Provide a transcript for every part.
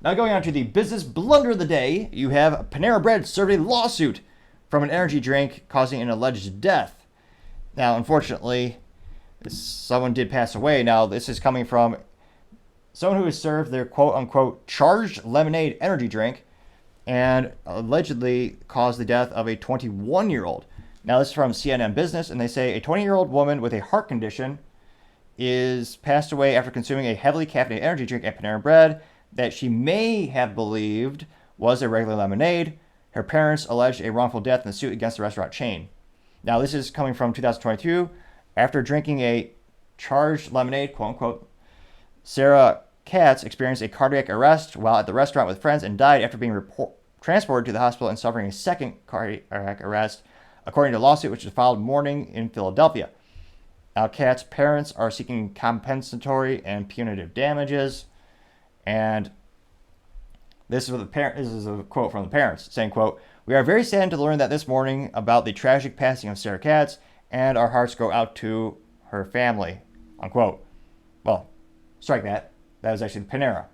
Now going on to the business blunder of the day, you have Panera Bread served a lawsuit from an energy drink causing an alleged death. Now, unfortunately, someone did pass away. Now, this is coming from someone who was served their quote-unquote charged lemonade energy drink and allegedly caused the death of a 21-year-old. Now, this is from CNN Business, and they say a 20-year-old woman with a heart condition is passed away after consuming a heavily caffeinated energy drink at Panera Bread that she may have believed was a regular lemonade. Her parents alleged a wrongful death in the suit against the restaurant chain. Now, this is coming from 2022. After drinking a charged lemonade, quote-unquote, Sarah Katz experienced a cardiac arrest while at the restaurant with friends and died after being transported to the hospital and suffering a second cardiac arrest, according to a lawsuit which was filed morning in Philadelphia. Now, Katz's parents are seeking compensatory and punitive damages. And this is a quote from the parents saying, quote, "We are very saddened to learn that this morning about the tragic passing of Sarah Katz, and our hearts go out to her family," unquote. Well, strike that. That was actually Panera.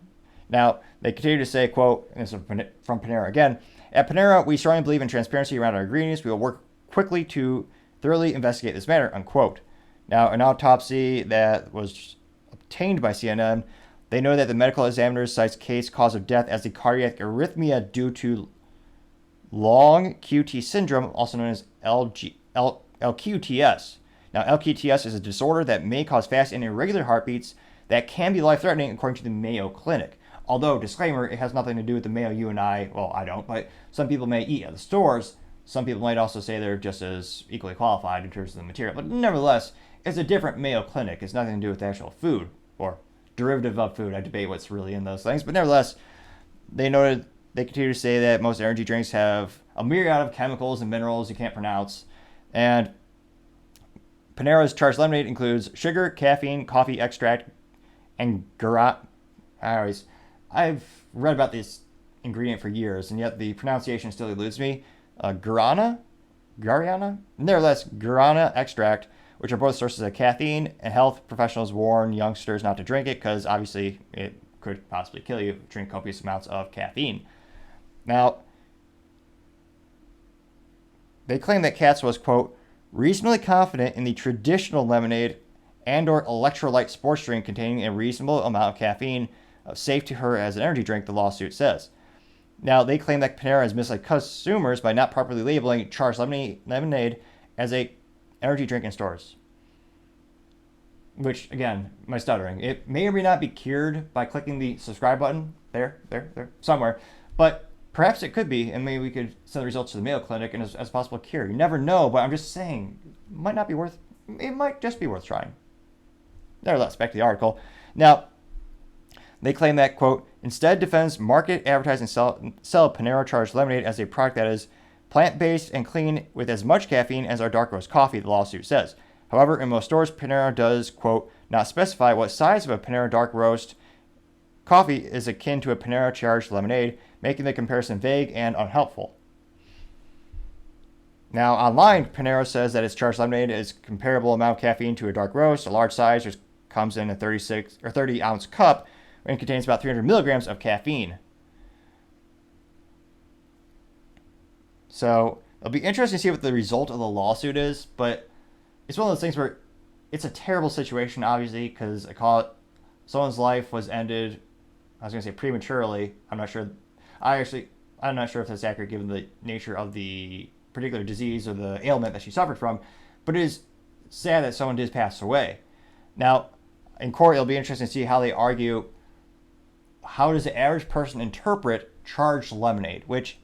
Now, they continue to say, quote, and this is from Panera again, "At Panera, we strongly believe in transparency around our ingredients. We will work quickly to thoroughly investigate this matter," unquote. Now, an autopsy that was obtained by CNN, they know that the medical examiner cites case cause of death as the cardiac arrhythmia due to long QT syndrome, also known as LQTS. Now, LQTS is a disorder that may cause fast and irregular heartbeats that can be life-threatening, according to the Mayo Clinic. Although, disclaimer, it has nothing to do with the Mayo you and I, well, I don't, but some people may eat at the stores. Some people might also say they're just as equally qualified in terms of the material. But nevertheless, it's a different Mayo Clinic. It's nothing to do with the actual food or derivative of food. I debate what's really in those things. But nevertheless, they continue to say that most energy drinks have a myriad of chemicals and minerals you can't pronounce. And Panera's charged lemonade includes sugar, caffeine, coffee extract, and I've read about this ingredient for years, and yet the pronunciation still eludes me. Guarana? Nevertheless, guarana extract, which are both sources of caffeine, and health professionals warn youngsters not to drink it because obviously it could possibly kill you if you drink copious amounts of caffeine. Now, they claim that Katz was, quote, reasonably confident in the traditional lemonade and or electrolyte sports drink containing a reasonable amount of caffeine, safe to her as an energy drink, the lawsuit says. Now, they claim that Panera has misled consumers by not properly labeling charged lemonade as a energy drink in stores. Which, again, my stuttering. It may or may not be cured by clicking the subscribe button. There, somewhere. But perhaps it could be, and maybe we could send the results to the Mayo Clinic and as a possible cure. You never know, but I'm just saying, it might just be worth trying. Nevertheless, back to the article. Now, they claim that, quote, instead defends, market, advertise, and sell Panera charged lemonade as a product that is plant-based and clean with as much caffeine as our dark roast coffee, the lawsuit says. However, in most stores, Panera does, quote, not specify what size of a Panera dark roast coffee is akin to a Panera charged lemonade, making the comparison vague and unhelpful. Now, online, Panera says that its charged lemonade is comparable amount of caffeine to a dark roast, a large size, which comes in a 30-ounce cup, and contains about 300 milligrams of caffeine. So it'll be interesting to see what the result of the lawsuit is, but it's one of those things where it's a terrible situation, obviously, because someone's life was ended, I was going to say prematurely. I'm not sure. I'm not sure if that's accurate given the nature of the particular disease or the ailment that she suffered from, but it is sad that someone did pass away. Now, in court, it'll be interesting to see how they argue. How does the average person interpret charged lemonade? Which,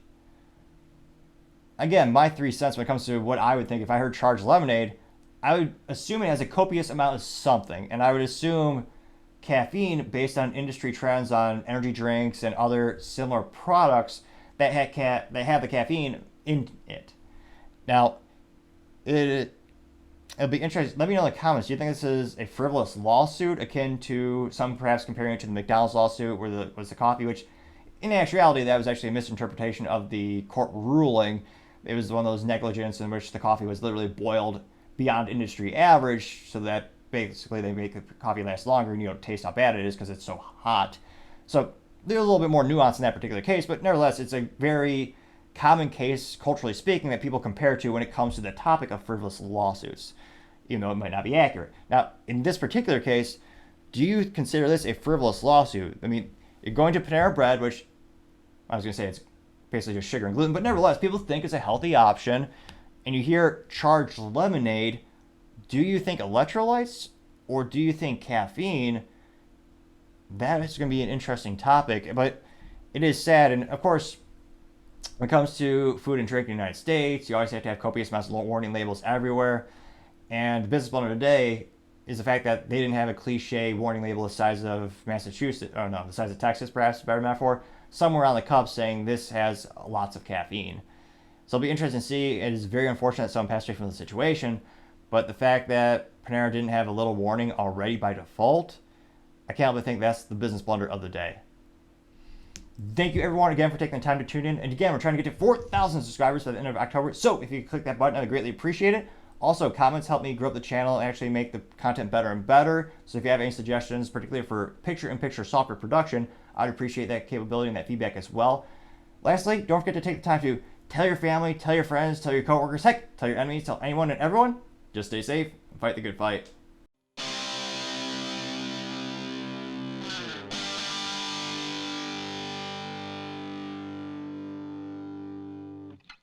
again, my 3 cents when it comes to what I would think if I heard charged lemonade, I would assume it has a copious amount of something. And I would assume caffeine based on industry trends on energy drinks and other similar products that have the caffeine in it. Now, it'll be interesting. Let me know in the comments. Do you think this is a frivolous lawsuit akin to some perhaps comparing it to the McDonald's lawsuit where was the coffee, which in actuality that was actually a misinterpretation of the court ruling. It was one of those negligence in which the coffee was literally boiled beyond industry average so that basically they make the coffee last longer and you don't taste how bad it is because it's so hot. So there's a little bit more nuance in that particular case, but nevertheless, it's a very common case, culturally speaking, that people compare to when it comes to the topic of frivolous lawsuits, even though it might not be accurate. Now, in this particular case, do you consider this a frivolous lawsuit? I mean, you're going to Panera Bread, which I was going to say it's basically just sugar and gluten, but nevertheless, people think it's a healthy option, and you hear charged lemonade. Do you think electrolytes or do you think caffeine? That is going to be an interesting topic, but it is sad. And of course, when it comes to food and drink in the United States, you always have to have copious amounts of warning labels everywhere. And the business blunder today is the fact that they didn't have a cliche warning label the size of Massachusetts, or no, the size of Texas, perhaps, a better metaphor, somewhere on the cup saying this has lots of caffeine. So it'll be interesting to see. It is very unfortunate that someone passed away from the situation, but the fact that Panera didn't have a little warning already by default, I can't help but think that's the business blunder of the day. Thank you everyone again for taking the time to tune in. And again, we're trying to get to 4,000 subscribers by the end of October. So if you click that button, I'd greatly appreciate it. Also, comments help me grow up the channel and actually make the content better and better. So if you have any suggestions, particularly for picture-in-picture software production, I'd appreciate that capability and that feedback as well. Lastly, don't forget to take the time to tell your family, tell your friends, tell your coworkers, heck, tell your enemies, tell anyone and everyone. Just stay safe and fight the good fight.